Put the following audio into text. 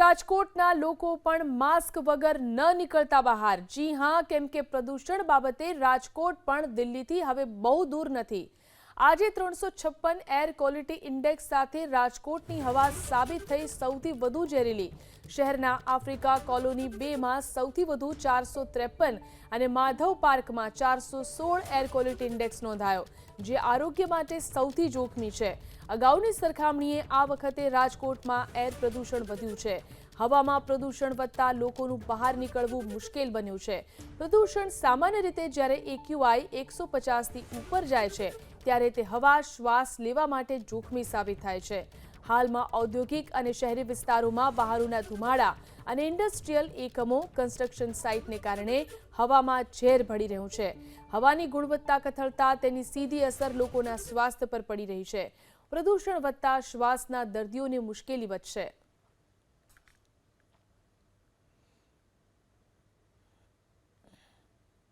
રાજકોટના લોકો પણ માસ્ક વગર ન નીકળતા બહાર। જી હા, કેમ કે પ્રદૂષણ બાબતે રાજકોટ પણ દિલ્હીથી હવે બહુ દૂર નથી। આજે 356 એર ક્વોલિટી ઇન્ડેક્સ સાથે રાજકોટની હવા સાબિત થઈ સૌથી વધુ ઝેરીલી। શહેરના આફ્રિકા કોલોની 2માં સૌથી વધુ 453 અને માધવ પાર્કમાં 416 એર ક્વોલિટી ઇન્ડેક્સ નોંધાયો, જે આરોગ્ય માટે સૌથી જોખમી છે। અગાઉની સરખામણીએ આ વખતે રાજકોટમાં એર પ્રદૂષણ વધ્યું છે। હવામાં પ્રદૂષણ વધતા લોકોનું બહાર નીકળવું મુશ્કેલ બન્યું છે। પ્રદૂષણ સામાન્ય રીતે જ્યારે AQI 150થી ઉપર જાય છે ત્યારે તે હવા શ્વાસ લેવા માટે જોખમી સાબિત થાય છે। હાલમાં ઔદ્યોગિક અને શહેરી વિસ્તારોમાં બહારોના ધુમાડા અને ઇન્ડસ્ટ્રીયલ એકમો, કન્સ્ટ્રક્શન સાઇટને કારણે હવામાં ઝેર ભળી રહ્યું છે। હવાની ગુણવત્તા કથળતા તેની સીધી અસર લોકોના સ્વાસ્થ્ય પર પડી રહી છે। પ્રદૂષણ વધતા શ્વાસના દર્દીઓને મુશ્કેલી વધશે।